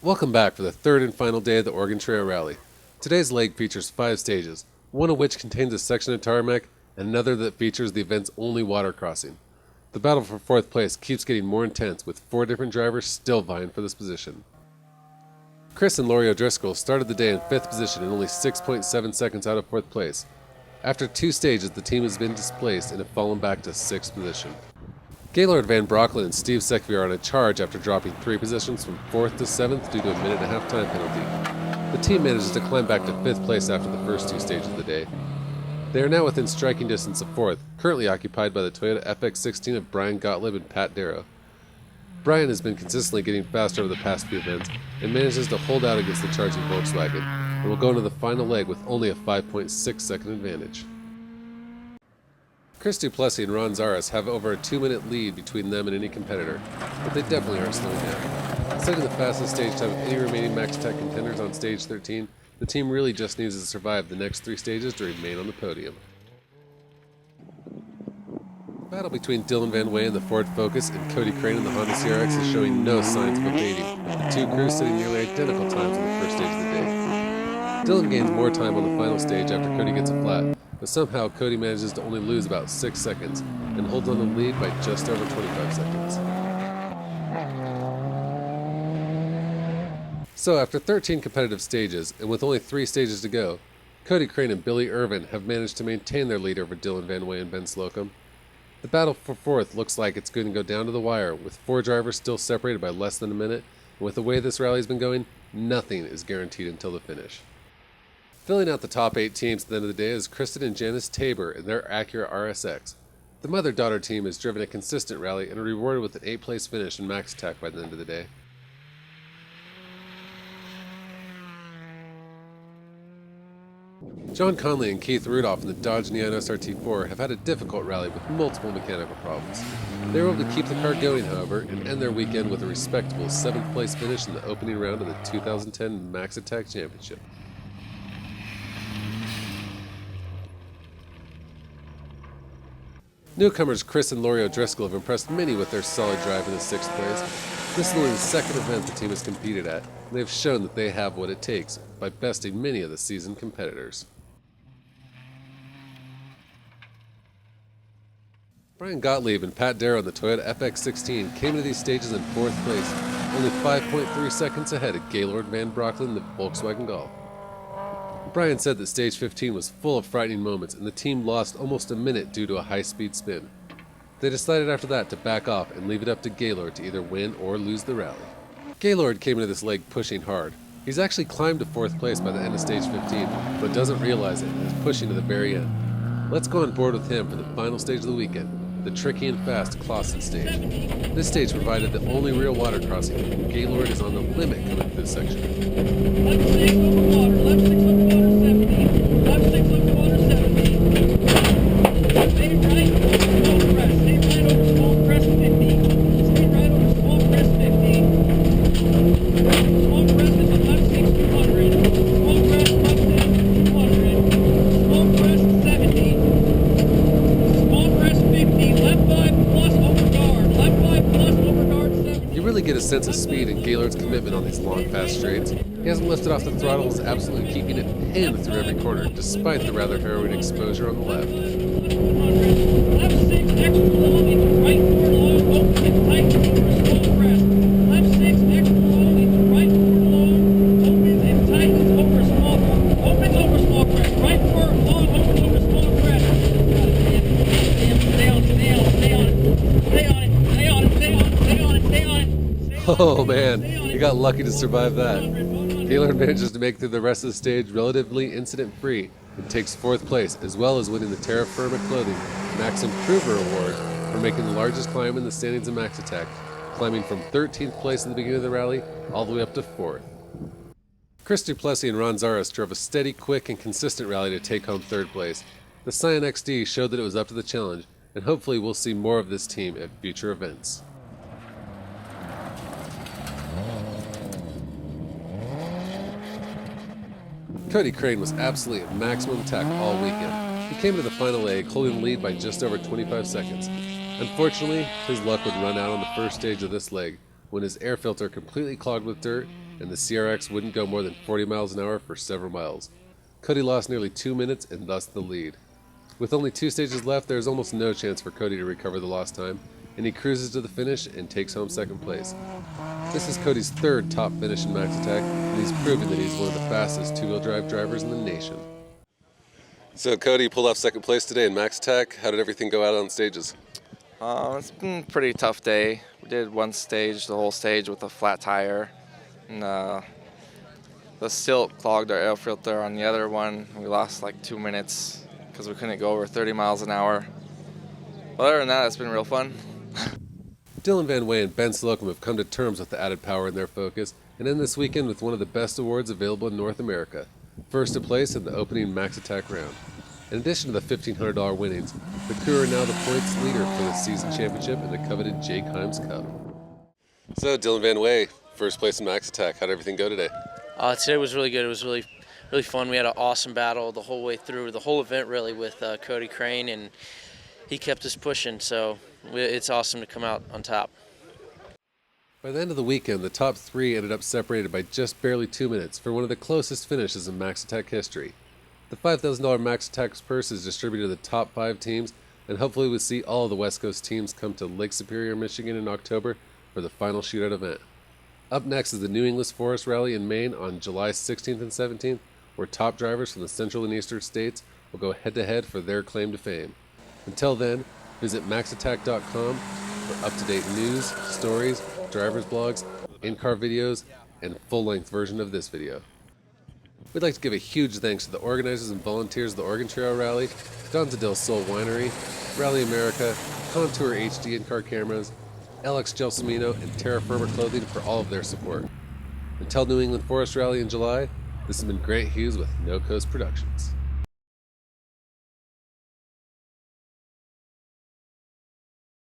Welcome back for the third and final day of the Oregon Trail Rally. Today's leg features 5 stages, one of which contains a section of tarmac, and another that features the event's only water crossing. The battle for 4th place keeps getting more intense, with 4 different drivers still vying for this position. Chris and Laurie O'Driscoll started the day in 5th position and only 6.7 seconds out of 4th place. After 2 stages, the team has been displaced and have fallen back to 6th position. Gaylord Van Brocklin and Steve Sekvi are on a charge after dropping 3 positions from 4th to 7th due to a minute-and-a-half time penalty. The team manages to climb back to 5th place after the first 2 stages of the day. They are now within striking distance of 4th, currently occupied by the Toyota FX16 of Brian Gottlieb and Pat Darrow. Brian has been consistently getting faster over the past few events and manages to hold out against the charging Volkswagen, and will go into the final leg with only a 5.6 second advantage. Chris Duplessis and Ron Zaras have over a 2-minute lead between them and any competitor, but they definitely aren't slowing down. Setting the fastest stage time of any remaining MaxTech contenders on stage 13, the team really just needs to survive the next 3 stages to remain on the podium. The battle between Dylan Van Wey in the Ford Focus and Cody Crane in the Honda CRX is showing no signs of abating, with the 2 crews setting nearly identical times on the first stage of the day. Dylan gains more time on the final stage after Cody gets a flat, but somehow Cody manages to only lose about 6 seconds and holds on to the lead by just over 25 seconds. So after 13 competitive stages, and with only 3 stages to go, Cody Crane and Billy Irvin have managed to maintain their lead over Dylan Van Wey and Ben Slocum. The battle for 4th looks like it's going to go down to the wire, with 4 drivers still separated by less than a minute, and with the way this rally has been going, nothing is guaranteed until the finish. Filling out the top 8 teams at the end of the day is Kristen and Janice Tabor in their Acura RSX. The mother-daughter team has driven a consistent rally and are rewarded with an 8th-place finish in MaxTech by the end of the day. John Conley and Keith Rudolph in the Dodge Neon SRT4 have had a difficult rally with multiple mechanical problems. They were able to keep the car going, however, and end their weekend with a respectable 7th-place finish in the opening round of the 2010 MaxAttack Championship. Newcomers Chris and Laurie O'Driscoll have impressed many with their solid drive in the 6th place. This is only the 2nd event the team has competed at, and they have shown that they have what it takes by besting many of the seasoned competitors. Brian Gottlieb and Pat Darrow in the Toyota FX16 came into these stages in 4th place, only 5.3 seconds ahead of Gaylord Van Brocklin in the Volkswagen Golf. Brian said that stage 15 was full of frightening moments and the team lost almost a minute due to a high-speed spin. They decided after that to back off and leave it up to Gaylord to either win or lose the rally. Gaylord came into this leg pushing hard. He's actually climbed to 4th place by the end of stage 15, but doesn't realize it and is pushing to the very end. Let's go on board with him for the final stage of the weekend, the tricky and fast Clausen stage. This stage provided the only real water crossing, and Gaylord is on the limit coming through this section. Left 6 over water, left 6 over water 70, left 6 over water 70. Stay right over small crest, stay right over small crest 50. Stay right over small crest 50. Small crest is the left 6 200. Small crest left 6 200. Small crest 70. Small crest 50. Left 5 plus over guard. Left 5 plus over guard 70. You really get a sense of speed in Gaylord's commitment on these long, fast straights. He hasn't lifted off the throttle and is absolutely keeping it pinned through every corner, despite the rather harrowing exposure on the left. Left 6 extra long into right 4 long, opens and tightens over small crest. Left 6 extra long into right 4 long, opens and tightens over small crest. Opens over small crest. Right 4 long, opens over small crest. Stay on it. Stay on it. Stay on it. Stay on it. Stay on it. Stay on it. Stay on it. Oh man, he got lucky to survive that. Gaylord manages to make through the rest of the stage relatively incident-free and takes 4th place, as well as winning the Terra Firma Clothing Max Improver Award for making the largest climb in the standings of MaxAttack, climbing from 13th place at the beginning of the rally all the way up to 4th. Chris Duplessis and Ron Zaras drove a steady, quick, and consistent rally to take home 3rd place. The Scion XD showed that it was up to the challenge, and hopefully we'll see more of this team at future events. Cody Crane was absolutely at maximum attack all weekend. He came to the final leg holding the lead by just over 25 seconds. Unfortunately, his luck would run out on the first stage of this leg when his air filter completely clogged with dirt and the CRX wouldn't go more than 40 miles an hour for several miles. Cody lost nearly 2 minutes and thus the lead. With only 2 stages left, there is almost no chance for Cody to recover the lost time, and he cruises to the finish and takes home second place. This is Cody's 3rd top finish in Max Attack, and he's proving that he's one of the fastest two-wheel drive drivers in the nation. So Cody pulled off second place today in Max Attack. How did everything go out on stages? It's been a pretty tough day. We did one stage, the whole stage with a flat tire, and the silt clogged our air filter on the other one. We lost like 2 minutes because we couldn't go over 30 miles an hour. But other than that, it's been real fun. Dylan Van Wey and Ben Slocum have come to terms with the added power in their Focus and end this weekend with one of the best awards available in North America, first to place in the opening Max Attack round. In addition to the $1,500 winnings, the crew are now the points leader for the season championship in the coveted Jake Himes Cup. So Dylan Van Wey, first place in Max Attack. How did everything go today? Today was really good. It was really fun. We had an awesome battle the whole way through, the whole event really, with Cody Crane, and he kept us pushing, so it's awesome to come out on top. By the end of the weekend, the top 3 ended up separated by just barely 2 minutes for one of the closest finishes in Max Attack history. The $5,000 Max Attack purse is distributed to the top 5 teams, and hopefully we'll see all of the West Coast teams come to Lake Superior, Michigan in October for the final shootout event. Up next is the New England Forest Rally in Maine on July 16th and 17th, where top drivers from the Central and Eastern states will go head-to-head for their claim to fame. Until then, visit maxattack.com for up-to-date news, stories, drivers' blogs, in-car videos, and full-length version of this video. We'd like to give a huge thanks to the organizers and volunteers of the Oregon Trail Rally, Donza del Sol Winery, Rally America, Contour HD in-car cameras, Alex Gelsomino, and Terra Firma Clothing for all of their support. Until New England Forest Rally in July, this has been Grant Hughes with No Coast Productions.